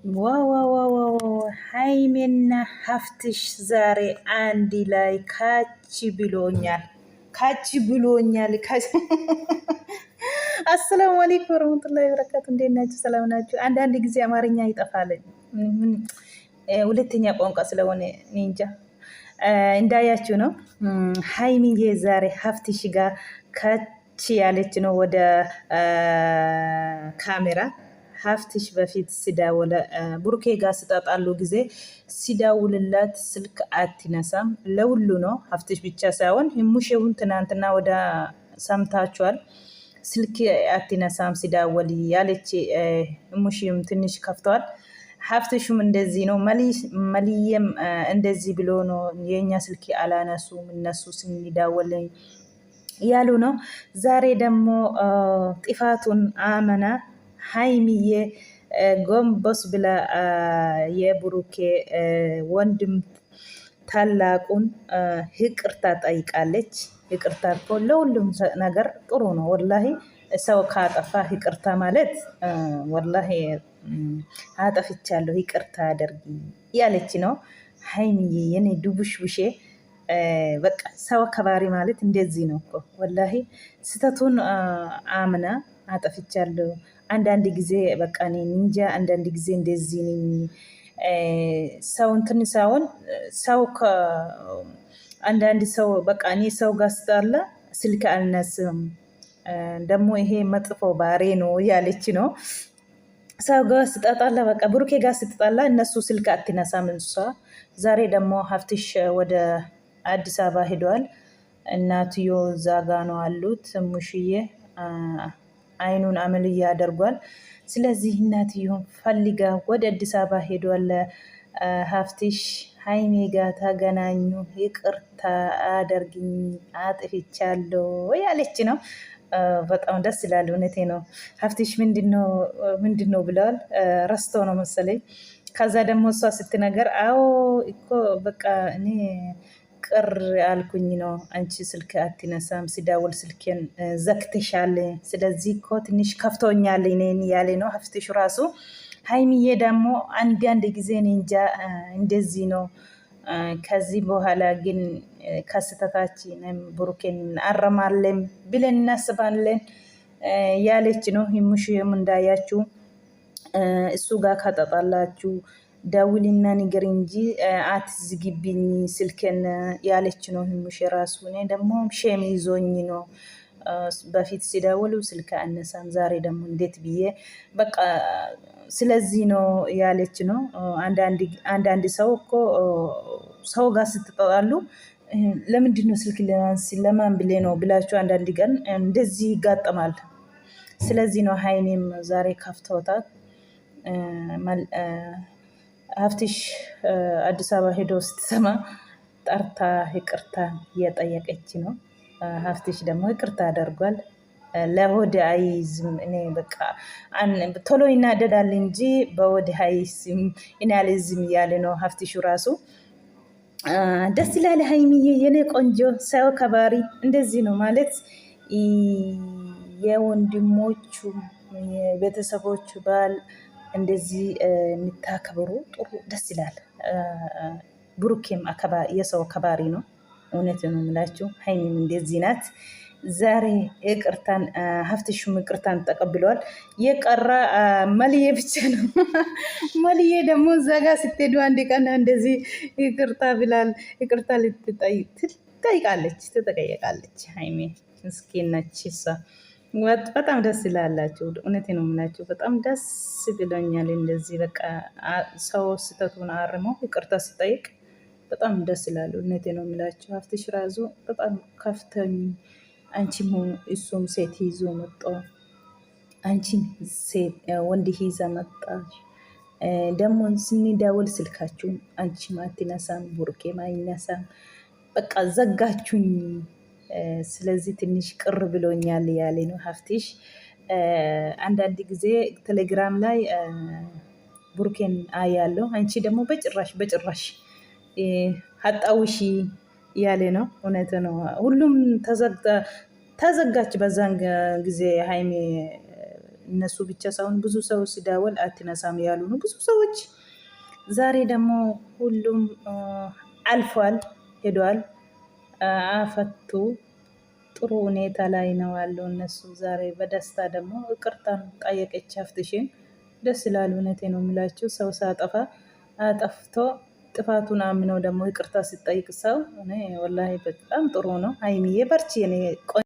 ዋው ሃይሜና ሀፍትሽ ዛሬ አንድ ላይ ካች ብሎኛል። አሰላሙ አለይኩም ወረህመቱላሂ ወበረካቱ። እንዴት ናችሁ? ሰላም ናችሁ? አንዳንድ ጊዜ አማርኛ ይጠፋለኝ ሁለተኛ ቋንቋ ስለሆነ እንጃ እንዳያችሁ ነው። ሃይሚዬ ዛሬ ሀፍትሽ ጋር ካች ያለች ነው ወደ ካሜራ። ሀፍትሽ በፊት ሲዳውለ ቡርኬ ጋር ስጣጣሉ ጊዜ ሲዳውልላት ስልክ አትነሳም። ለሁሉ ነው ሀፍትሽ ብቻ ሳይሆን ሙሼውን ትናንትና ወደ ሰምታችኋል። ስልክ አትነሳም ሲዳወል ያለች ሙሼም ትንሽ ከፍተዋል። ሀፍትሹም እንደዚህ ነው። መልየም እንደዚህ ብሎ ነው የኛ ስልክ አላነሱም እነሱ ስንዳወል ያሉ ነው። ዛሬ ደግሞ ጥፋቱን አመና ሃይሚዬ ጎንበስ ብላ የብሩኬ ወንድም ታላቁን ይቅርታ ጠይቃለች። ይቅርታ እኮ ለሁሉም ነገር ጥሩ ነው። ወላሂ ሰው ካጠፋ ይቅርታ ማለት ወላሂ አጠፍቻለሁ ይቅርታ አደርጊ ያለች ነው ሃይሚዬ የኔ ዱቡሽቡሼ። በቃ ሰው አከባሪ ማለት እንደዚህ ነው እኮ ወላሂ። ስተቱን አምና አጠፍቻለሁ። አንዳንድ ጊዜ በቃ እኔ እንጃ አንዳንድ ጊዜ እንደዚህ ነኝ። ሰው እንትን ሳይሆን ሰው አንዳንድ ሰው በቃ እኔ ሰው ጋር ስጣላ ስልክ አልነስም ደግሞ ይሄ መጥፎ ባህሪ ነው ያለች ነው። ሰው ጋር ስጣጣላ በቃ ብሩኬ ጋር ስትጣላ እነሱ ስልክ አትነሳም እሷ። ዛሬ ደግሞ ሀፍትሽ ወደ አዲስ አበባ ሄደዋል። እናትዮ እዛ ጋ ነው አሉት። ሙሽዬ አይኑን አመልያ አደርጓል። ስለዚህ እናትየውን ፈልጋ ወደ አዲስ አበባ ሄዷል። ሀፍትሽ ሃይሜ ጋር ተገናኙ፣ ይቅርታ አደርግኝ አጥፍቻለሁ ያለች ነው። በጣም ደስ ይላል። እውነቴ ነው። ሀፍትሽ ምንድነው ብለዋል። ረስቶ ነው መሰለኝ። ከዛ ደግሞ እሷ ስትነገር አዎ እኮ በቃ እኔ ቅር አልኩኝ ነው። አንቺ ስልክ አትነሳም፣ ሲዳውል ስልኬን ዘግተሻል። ስለዚህ እኮ ትንሽ ከፍቶኛል እኔን ያለ ነው ሀፍትሽ ራሱ። ሃይሚዬ ደግሞ አንድ ጊዜ እንጃ እንደዚህ ነው። ከዚህ በኋላ ግን ከስተታችን ብሩኬን አረማለን ብለን እናስባለን ያለች ነው። ሙሽም እንዳያችሁ እሱ ጋር ካጠጣላችሁ ደውልና ንገር እንጂ አትዝግብኝ ስልኬን ያለች ነው ሙሽ ራሱ። እኔ ደግሞ ሼም ይዞኝ ነው በፊት ሲደውሉ ስልክ አነሳም፣ ዛሬ ደግሞ እንዴት ብዬ በቃ ስለዚህ ነው ያለች ነው። አንዳንድ ሰው እኮ ሰው ጋር ስትጠጣሉ ለምንድን ነው ስልክ ለማን ብሌ ነው ብላችሁ አንዳንድ ቀን እንደዚህ ይጋጠማል። ስለዚህ ነው ሃይሜም ዛሬ ከፍተውታል። ሀፍትሽ አዲስ አበባ ሄዶ ስትሰማ ጠርታ ይቅርታ እየጠየቀች ነው። ሀፍትሽ ደግሞ ይቅርታ አደርጓል። ለሆድ አይዝም። እኔ በቃ ቶሎ ይናደዳል እንጂ በሆድ አይዝም እኔ አልዝም እያለ ነው ሀፍትሹ ራሱ። ደስ ይላል ሃይሚዬ የኔ ቆንጆ። ሰው ከባሪ እንደዚህ ነው ማለት የወንድሞቹ የቤተሰቦቹ ባል እንደዚህ የምታከብሩ ጥሩ ደስ ይላል። ብሩኬም የሰው ከባሪ ነው። እውነት ነው የምላችሁ። ሃይሚም እንደዚህ ናት። ዛሬ ይቅርታን ሀፍትሹም ይቅርታን ተቀብለዋል። የቀረ መልዬ ብቻ ነው። መልዬ ደግሞ እዛ ጋር ስትሄዱ አንድ ቀን እንደዚህ ይቅርታ ብላል። ይቅርታ ትጠይቃለች። ሃይሜ ምስኪን ነች እሷ። በጣም ደስ ይላላችሁ። እውነቴ ነው የምላችሁ። በጣም ደስ ብሎኛል። እንደዚህ በቃ ሰው ስህተቱን አርሞ ይቅርታ ሲጠይቅ በጣም ደስ ይላሉ። እውነቴ ነው የምላችሁ። ሀፍትሽ ራሱ በጣም ከፍተኝ አንቺም ሆኑ እሱም ሴት ይዞ መጣ። አንቺም ሴት ወንድ ይዛ መጣች። ደግሞ ስንደውል ስልካችሁን አንቺም አትነሳም፣ ቡርኬም አይነሳም። በቃ ዘጋችሁኝ። ስለዚህ ትንሽ ቅር ብሎኛል ያለ ነው ሀፍትሽ። አንዳንድ ጊዜ ቴሌግራም ላይ ቡርኬን አያለው፣ አንቺ ደግሞ በጭራሽ አጣውሺ ያለ ነው። እውነት ነው። ሁሉም ተዘጋች በዛን ጊዜ ሃይሜ እነሱ ብቻ ሳይሆን ብዙ ሰው ሲደውል አትነሳም ያሉ ነው ብዙ ሰዎች። ዛሬ ደግሞ ሁሉም አልፏል ሄዷል። አፈቱ ጥሩ ሁኔታ ላይ ነው ያለው እነሱ። ዛሬ በደስታ ደግሞ ይቅርታን ጠየቀች ሀፍትሽን። ደስ ይላል። እውነቴ ነው የምላችሁ ሰው ሳጠፋ አጠፍቶ ጥፋቱን አምነው ደግሞ ይቅርታ ሲጠይቅ ሰው እኔ ወላሂ በጣም ጥሩ ነው። ሀይሚዬ በርቺ።